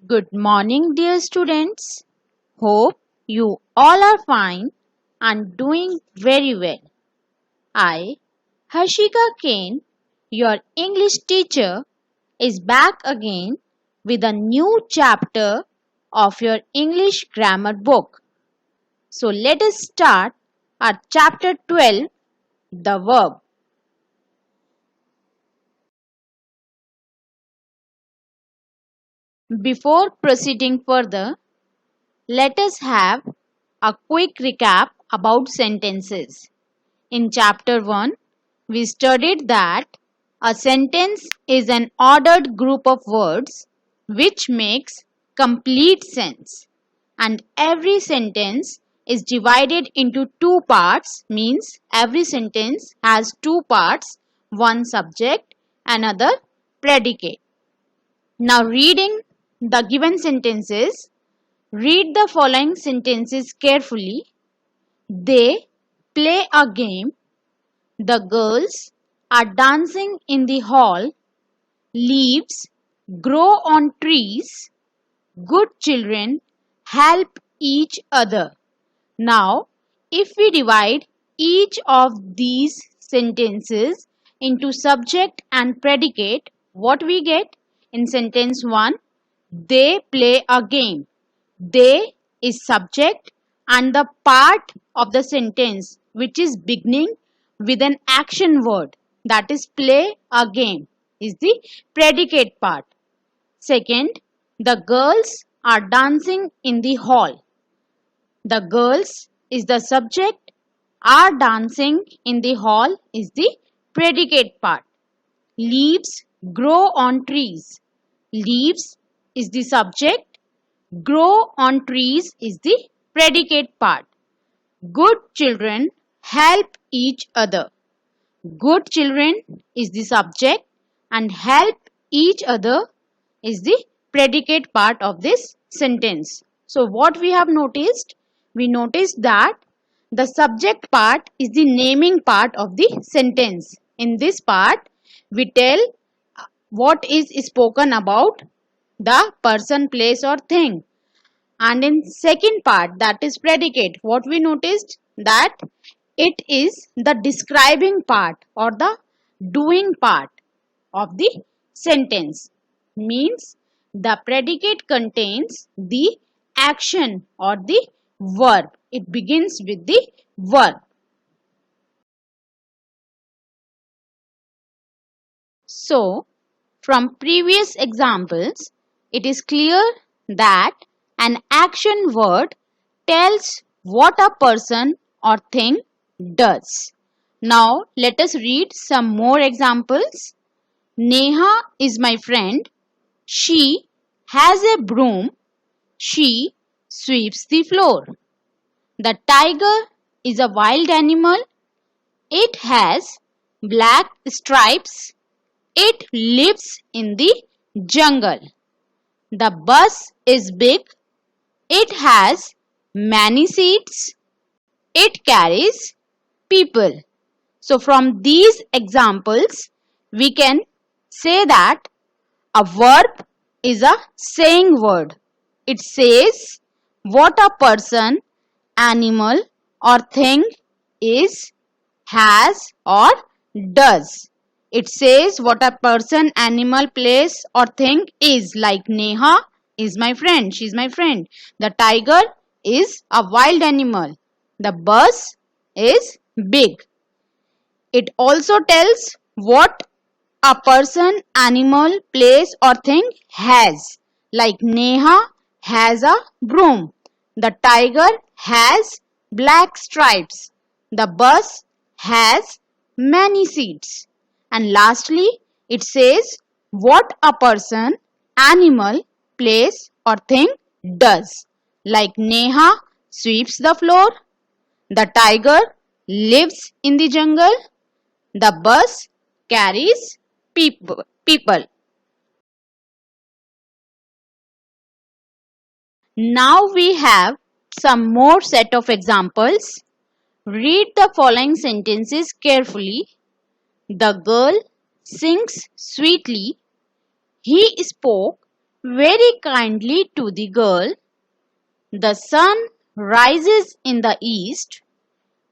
Good morning, dear students. Hope you all are fine and doing very well. I, Harshika Kane, your English teacher, is back again with a new chapter of your English grammar book. So let us start our chapter 12, the verb. Before proceeding further, let us have a quick recap about sentences. In chapter 1, we studied that a sentence is an ordered group of words which makes complete sense, and every sentence is divided into two parts, means every sentence has two parts, one subject, another predicate. Now reading the given sentences, read the following sentences carefully. They play a game. The girls are dancing in the hall. Leaves grow on trees. Good children help each other. Now, if we divide each of these sentences into subject and predicate, what we get? In sentence 1, they play a game. They is subject and the part of the sentence which is beginning with an action word, that is play a game, is the predicate part. Second, the girls are dancing in the hall. The girls is the subject, are dancing in the hall is the predicate part. Leaves grow on trees. Leaves is the subject, grow on trees is the predicate part. Good children help each other. Good children is the subject and help each other is the predicate part of this sentence. So what we have noticed? We noticed that the subject part is the naming part of the sentence. In this part, we tell what is spoken about the person, place or thing. And in second part, that is predicate, what we noticed? That it is the describing part or the doing part of the sentence. Means the predicate contains the action or the verb. It begins with the verb. So, from previous examples, it is clear that an action word tells what a person or thing does. Now, let us read some more examples. Neha is my friend. She has a broom. She sweeps the floor. The tiger is a wild animal. It has black stripes. It lives in the jungle. The bus is big. It has many seats. It carries people. So from these examples, we can say that a verb is a saying word. It says what a person, animal or thing is, has or does. It says what a person, animal, place or thing is, like Neha is my friend, she is my friend. The tiger is a wild animal. The bus is big. It also tells what a person, animal, place or thing has, like Neha has a broom. The tiger has black stripes. The bus has many seats. And lastly, it says what a person, animal, place or thing does, like Neha sweeps the floor. The tiger lives in the jungle. The bus carries people. Now we have some more set of examples. Read the following sentences carefully. The girl sings sweetly. He spoke very kindly to the girl. The sun rises in the east.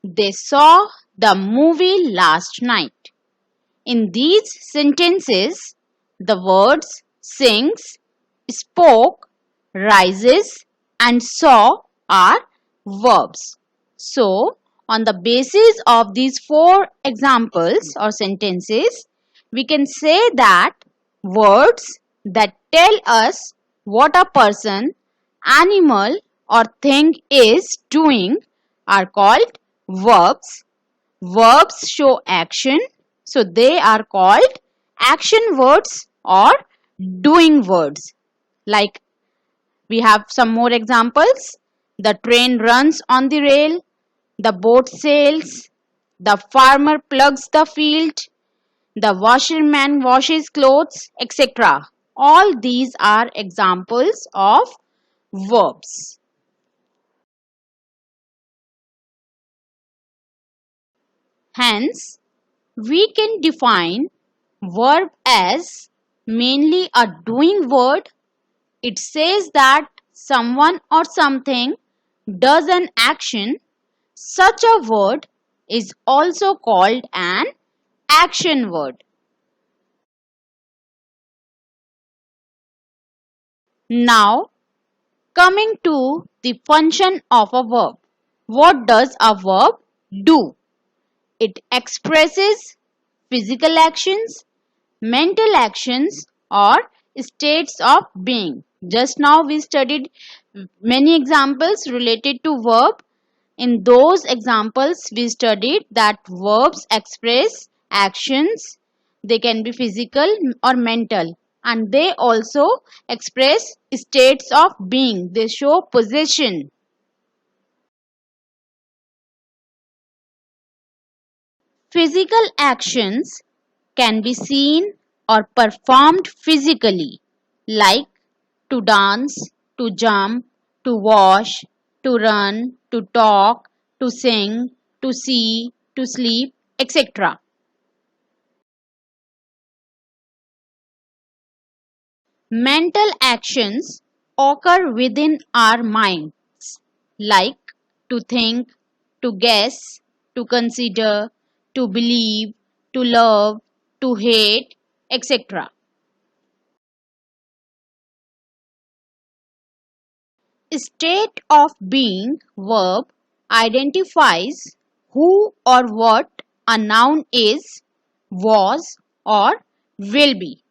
They saw the movie last night. In these sentences, the words sings, spoke, rises, and saw are verbs. So, on the basis of these four examples or sentences, we can say that words that tell us what a person, animal, or thing is doing are called verbs. Verbs show action, so they are called action words or doing words. Like we have some more examples. The train runs on the rail, the boat sails, the farmer plugs the field, the washerman washes clothes, etc. All these are examples of verbs. Hence, we can define verb as mainly a doing word. It says that someone or something does an action. Such a word is also called an action word. Now, coming to the function of a verb. What does a verb do? It expresses physical actions, mental actions, or states of being. Just now we studied many examples related to verb. In those examples we studied that verbs express actions. They can be physical or mental, and they also express states of being. They show possession. Physical actions can be seen or performed physically, like to dance, to jump, to wash, to run, to talk, to sing, to see, to sleep, etc. Mental actions occur within our minds, like to think, to guess, to consider, to believe, to love, to hate, etc. State of being verb identifies who or what a noun is, was, or will be.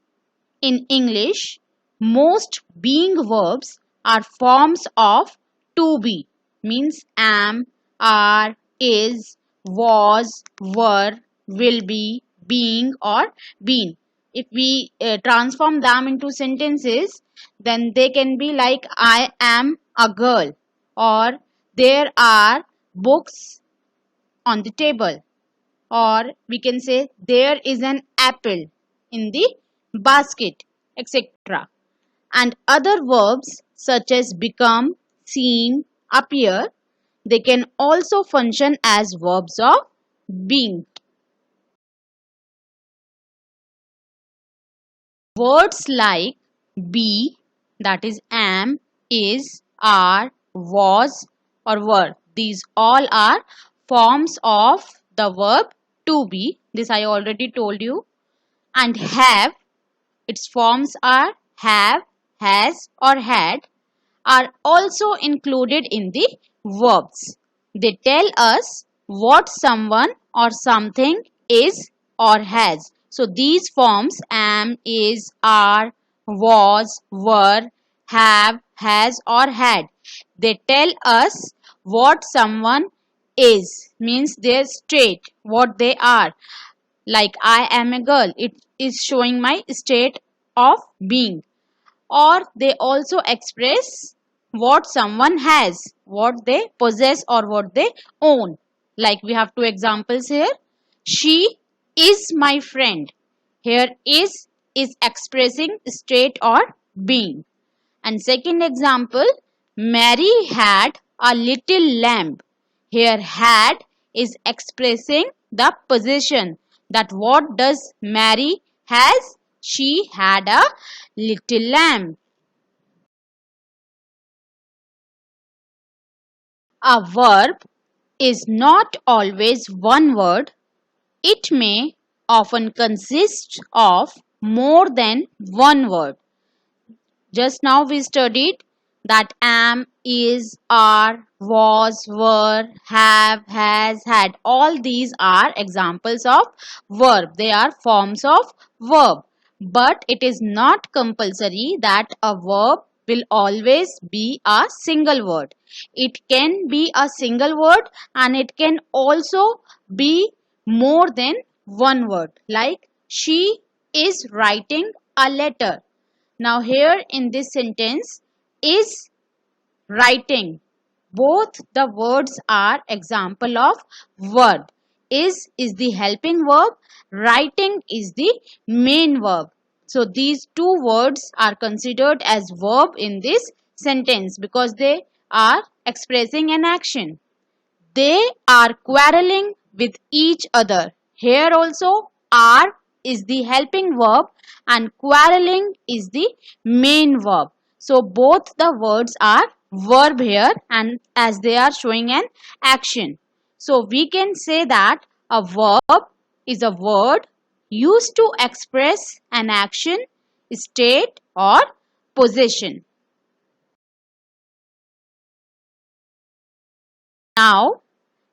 In English, most being verbs are forms of to be, means am, are, is, was, were, will be, being, or been. If we transform them into sentences, then they can be like I am a girl, or there are books on the table, or we can say there is an apple in the basket, etc. And other verbs such as become, seem, appear, they can also function as verbs of being. Words like be, that is am, is, are, was, or were, these all are forms of the verb to be. This I already told you. And have, its forms are have, has, or had, are also included in the verbs. They tell us what someone or something is or has. So these forms am, is, are, was, were, have, has, or had, they tell us what someone is, means their state, what they are. Like I am a girl, it is showing my state of being. Or they also express what someone has, what they possess, or what they own. Like we have two examples here. She is my friend. Here is expressing state or being. And second example, Mary had a little lamb. Here had is expressing the possession, that what does Mary has? She had a little lamb. A verb is not always one word. It may often consist of more than one word. Just now we studied that am, is, are, was, were, have, has, had. All these are examples of verb. They are forms of verb. But it is not compulsory that a verb will always be a single word. It can be a single word and it can also be more than one word. Like she is writing a letter. Now here in this sentence, is writing. Both the words are example of verb. Is the helping verb, writing is the main verb. So these two words are considered as verb in this sentence because they are expressing an action. They are quarreling with each other. Here also are is the helping verb and quarreling is the main verb. So both the words are verb here and as they are showing an action. So we can say that a verb is a word used to express an action, state or position. Now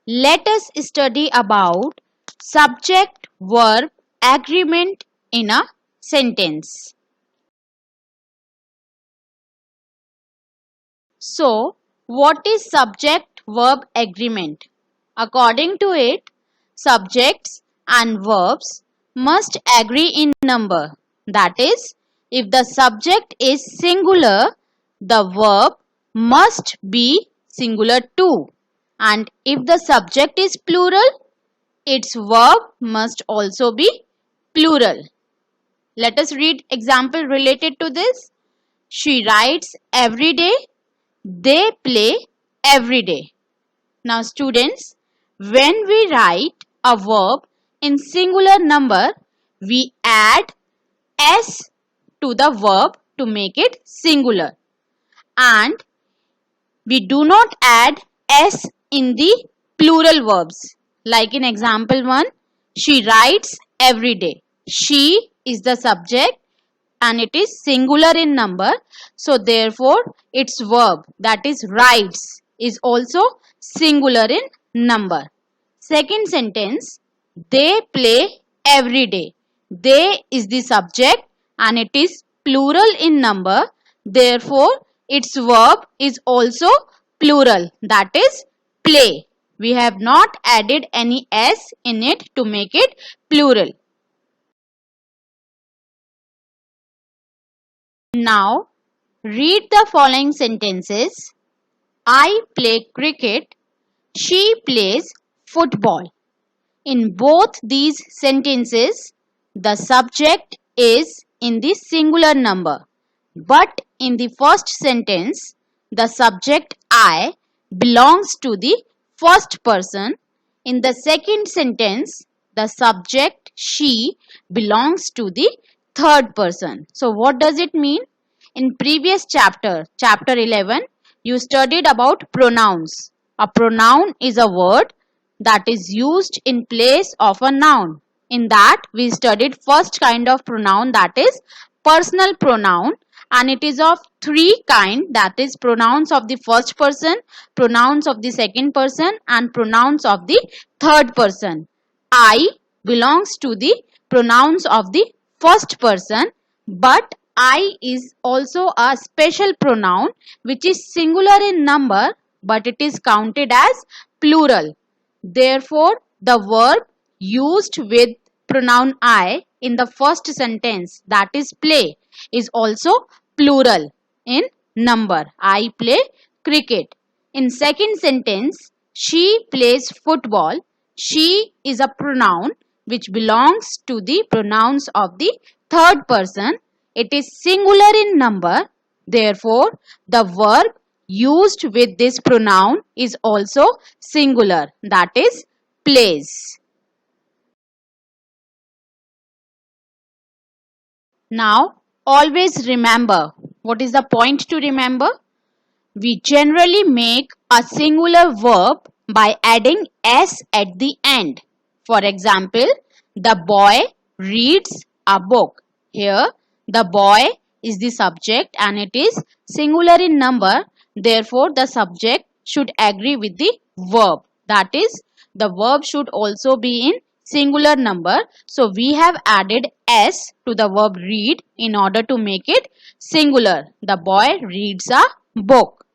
let us study about subject-verb agreement in a sentence. So, what is subject-verb agreement? According to it, subjects and verbs must agree in number. That is, if the subject is singular, the verb must be singular too. And if the subject is plural, its verb must also be plural. Let us read example related to this. She writes every day. They play every day. Now students, when we write a verb in singular number, we add s to the verb to make it singular. And we do not add s in the plural verbs. Like in example 1, she writes every day. She is the subject and it is singular in number. So therefore its verb that is writes is also singular in number. Second sentence, they play every day. They is the subject and it is plural in number. Therefore its verb is also plural that is play. We have not added any s in it to make it plural. Now read the following sentences. I play cricket. She plays football. In both these sentences, the subject is in the singular number. But in the first sentence, the subject I belongs to the first person. In the second sentence, the subject she belongs to the third person. So what does it mean? In previous chapter, chapter 11, you studied about pronouns. A pronoun is a word that is used in place of a noun. In that, we studied first kind of pronoun that is personal pronoun and it is of three kind that is pronouns of the first person, pronouns of the second person and pronouns of the third person. I belongs to the pronouns of the first person but I is also a special pronoun which is singular in number but it is counted as plural. Therefore, the verb used with pronoun I in the first sentence that is play is also plural in number. I play cricket. In second sentence, she plays football. She is a pronoun which belongs to the pronouns of the third person. It is singular in number. Therefore, the verb used with this pronoun is also singular that is plays. Now always remember, what is the point to remember? We generally make a singular verb by adding s at the end. For example, the boy reads a book. Here, the boy is the subject and it is singular in number. Therefore, the subject should agree with the verb. That is, the verb should also be in singular number. So, we have added s to the verb read in order to make it singular. The boy reads a book.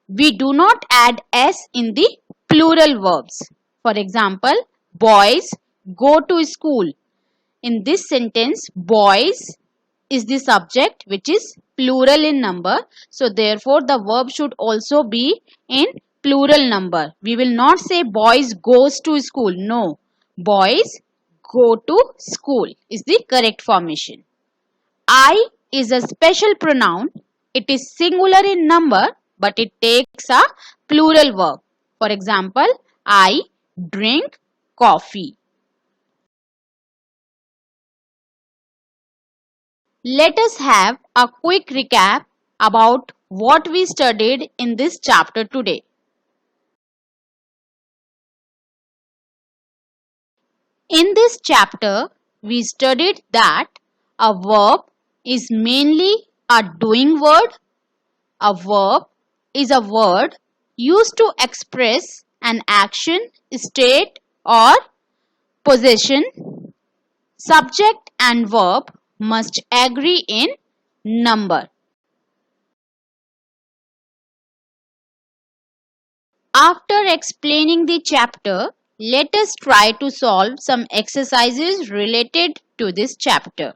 We do not add s in the plural verbs. For example, boys go to school. In this sentence, boys is the subject which is plural in number. So therefore the verb should also be in plural number. We will not say boys goes to school. No, boys go to school is the correct formation. I is a special pronoun. It is singular in number but it takes a plural verb. For example, I drink coffee. Let us have a quick recap about what we studied in this chapter today. In this chapter, we studied that a verb is mainly a doing word. A verb is a word used to express an action, state or possession. Subject and verb must agree in number. After explaining the chapter, let us try to solve some exercises related to this chapter.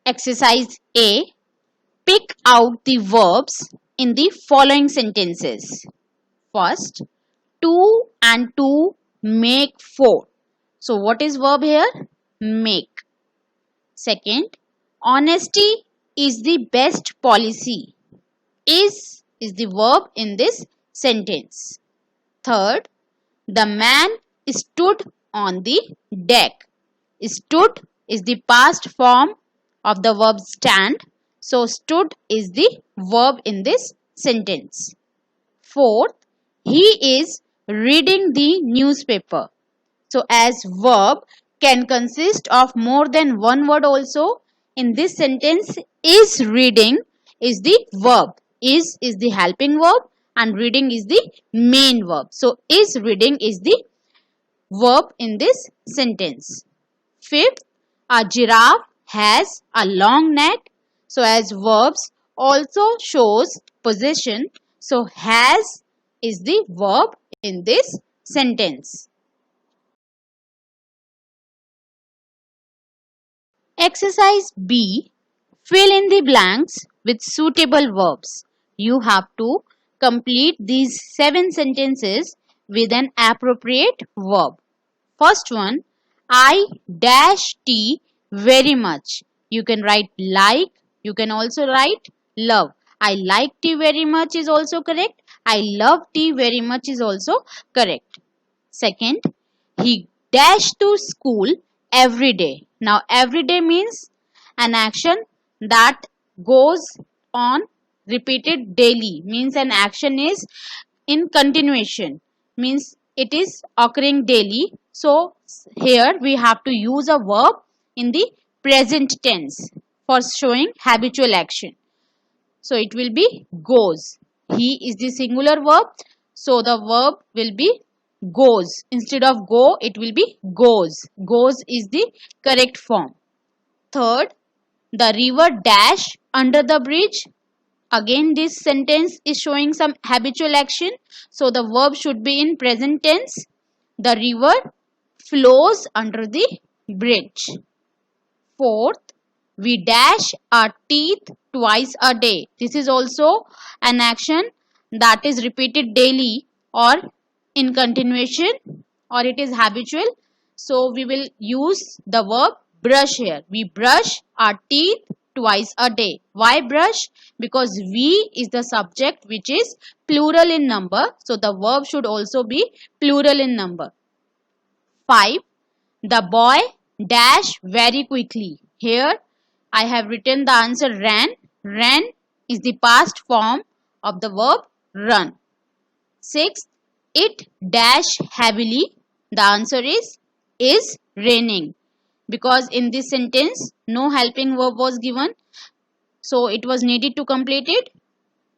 Exercise A. Pick out the verbs in the following sentences. First, 2 and 2 make 4. So what is verb here? Make. Second, honesty is the best policy. Is the verb in this sentence. Third, the man stood on the deck. Stood is the past form of the verb stand. So stood is the verb in this sentence. Fourth, he is reading the newspaper. So as verb can consist of more than one word also. In this sentence, is reading is the verb. Is the helping verb and reading is the main verb. So is reading is the verb in this sentence. Fifth, a giraffe has a long neck. So as verbs also shows possession. So has is the verb in this sentence. Exercise B. Fill in the blanks with suitable verbs. You have to complete these 7 sentences with an appropriate verb. First one, I dash tea very much. You can write like, you can also write love. I like tea very much is also correct. I love tea very much is also correct. Second, he dashed to school every day. Now every day means an action that goes on repeated daily, means an action is in continuation, means it is occurring daily. So here we have to use a verb in the present tense for showing habitual action. So it will be goes. He is the singular verb. So the verb will be goes. Instead of go, it will be goes. Goes is the correct form. Third, the river dash under the bridge. Again, this sentence is showing some habitual action. So the verb should be in present tense. The river flows under the bridge. Fourth, we dash our teeth twice a day. This is also an action that is repeated daily or in continuation or it is habitual. So we will use the verb brush here. We brush our teeth twice a day. Why brush? Because we is the subject which is plural in number. So the verb should also be plural in number. 5. The boy dash very quickly. Here I have written the answer ran. Ran is the past form of the verb run. Sixth, it dash heavily. The answer is raining. Because in this sentence, no helping verb was given. So it was needed to complete it.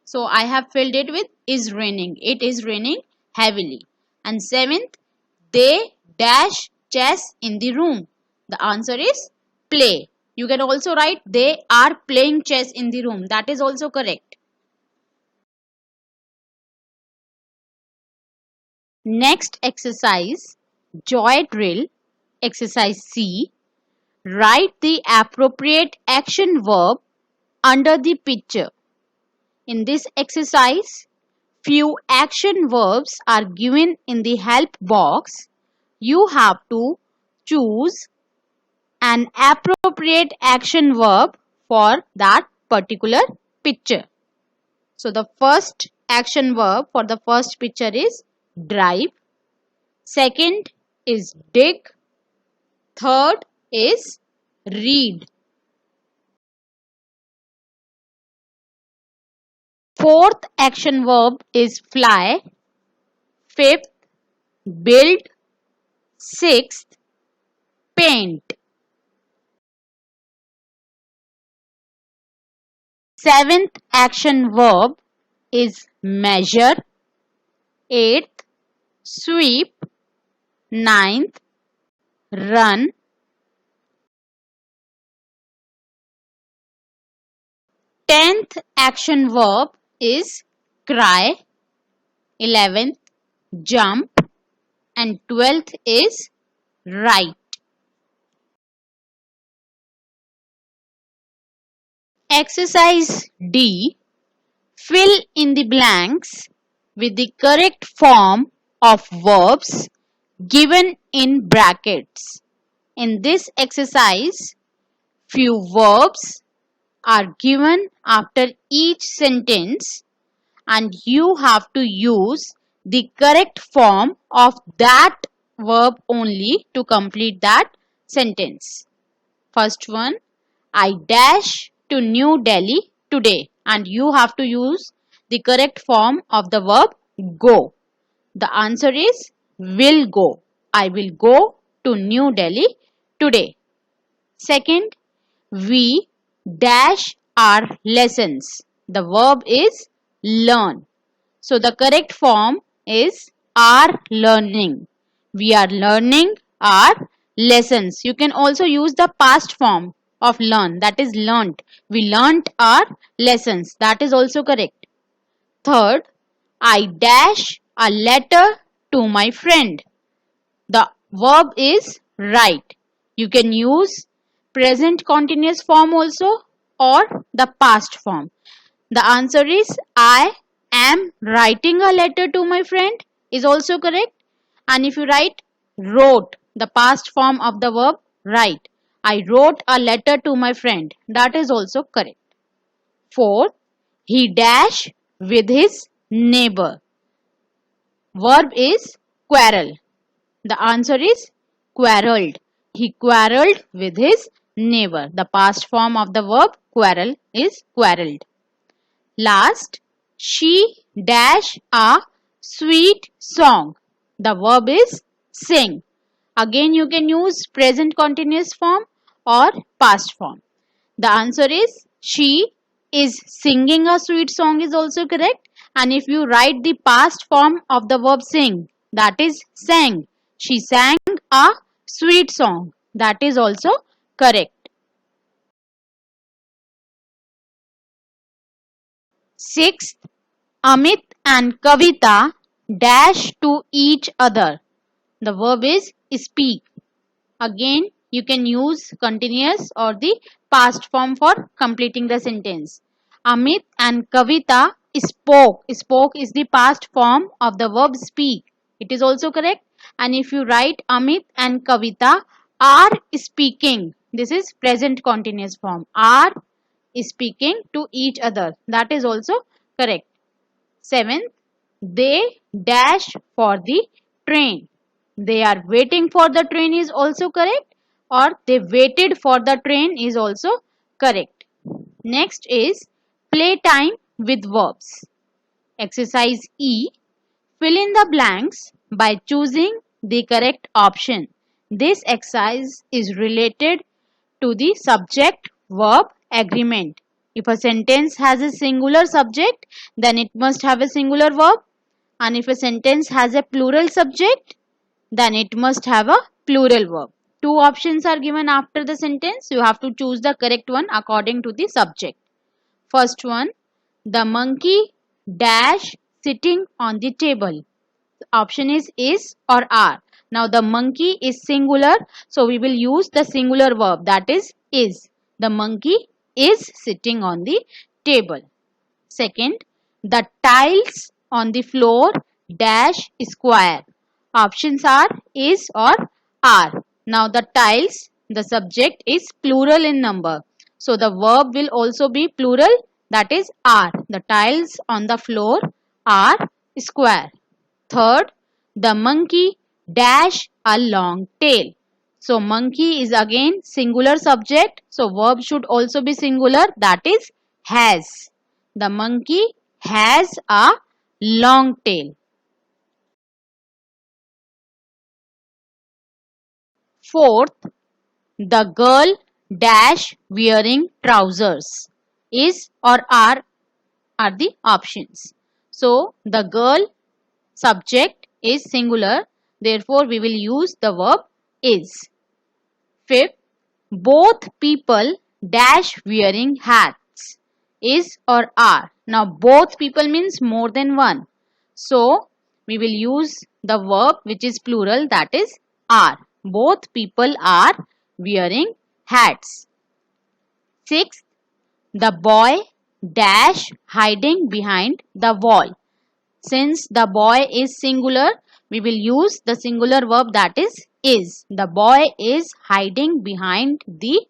So I have filled it with is raining. It is raining heavily. And seventh, they dash chess in the room. The answer is play. You can also write they are playing chess in the room. That is also correct. Next exercise, joy drill, exercise C. Write the appropriate action verb under the picture. In this exercise, few action verbs are given in the help box. You have to choose an appropriate action verb for that particular picture. So the first action verb for the first picture is drive. Second is dig. Third is read. Fourth action verb is fly. Fifth, build. Sixth, paint. Seventh action verb is measure. Eighth, sweep. Ninth, run. 10th action verb is cry. 11th, jump. And 12th is write. Exercise D. Fill in the blanks with the correct form of verbs given in brackets. In this exercise, few verbs are given after each sentence and you have to use the correct form of that verb only to complete that sentence. First one, I dash to New Delhi today, and you have to use the correct form of the verb go. The answer is will go. I will go to New Delhi today. Second, we dash our lessons. The verb is learn. So the correct form is are learning. We are learning our lessons. You can also use the past form of learn, that is learnt. We learnt our lessons. That is also correct. Third, I dash a letter to my friend. The verb is write. You can use present continuous form also or the past form. The answer is I am writing a letter to my friend is also correct. And if you write wrote, the past form of the verb write. I wrote a letter to my friend. That is also correct. Fourth, he dash with his neighbor. Verb is quarrel. The answer is quarreled. He quarreled with his neighbor. The past form of the verb quarrel is quarreled. Last, she dash a sweet song. The verb is sing. Again, you can use present continuous form or past form. The answer is she is singing a sweet song is also correct. And if you write the past form of the verb sing, that is sang. She sang a sweet song. That is also correct. Sixth, Amit and Kavita dash to each other. The verb is speak. Again, you can use continuous or the past form for completing the sentence. Amit and Kavita spoke. Spoke is the past form of the verb speak. It is also correct. And if you write Amit and Kavita are speaking, this is present continuous form. Are speaking to each other. That is also correct. Seventh, they dash for the train. They are waiting for the train is also correct, or they waited for the train is also correct. Next is Playtime with verbs. Exercise E. Fill in the blanks by choosing the correct option. This exercise is related to the subject-verb agreement. If a sentence has a singular subject, then it must have a singular verb. And if a sentence has a plural subject, then it must have a plural verb. Two options are given after the sentence. You have to choose the correct one according to the subject. First one, the monkey dash sitting on the table. The option is or are. Now the monkey is singular, so we will use the singular verb, that is. The monkey is sitting on the table. Second, the tiles on the floor dash square. Options are is or are. Now the tiles, the subject is plural in number. So the verb will also be plural, that is are. The tiles on the floor are square. Third, the monkey dash a long tail. So monkey is again singular subject. So verb should also be singular, that is has. The monkey has a long tail. Fourth, the girl dash wearing trousers. Is or are the options. So the girl subject is singular. Therefore, we will use the verb is. Fifth, both people dash wearing hats. Is or are. Now, both people means more than one. So, we will use the verb which is plural, that is are. Both people are wearing hats. Sixth, the boy dash hiding behind the wall. Since the boy is singular, we will use the singular verb, that is. The boy is hiding behind the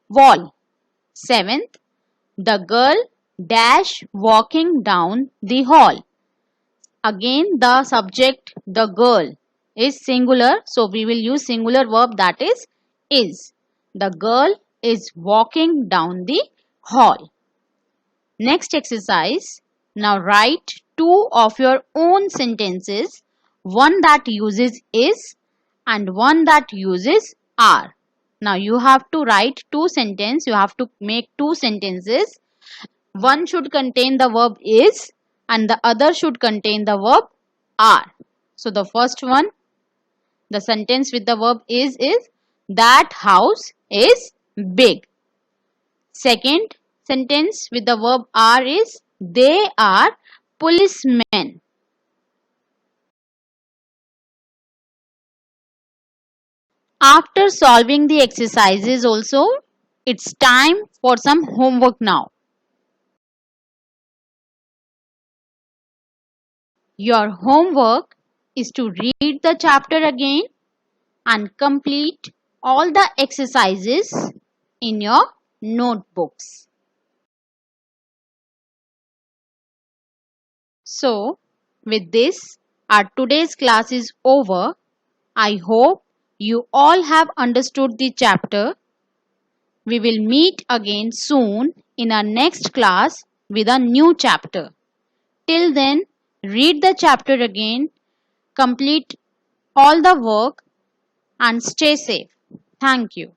wall. Seventh, the girl dash walking down the hall. Again the subject, the girl, is singular, so we will use singular verb, that is. The girl is walking down the hall. Next exercise. Now write two of your own sentences, one that uses is and one that uses are. Now you have to write two sentences. You have to make two sentences. One should contain the verb is and the other should contain the verb are. So the first one, the sentence with the verb is that house is big. Second sentence with the verb are is they are policemen. After solving the exercises also, it's time for some homework now. Your homework is to read the chapter again and complete all the exercises in your notebooks. So, with this, our today's class is over. I hope you all have understood the chapter. We will meet again soon in our next class with a new chapter. Till then, read the chapter again, complete all the work and stay safe. Thank you.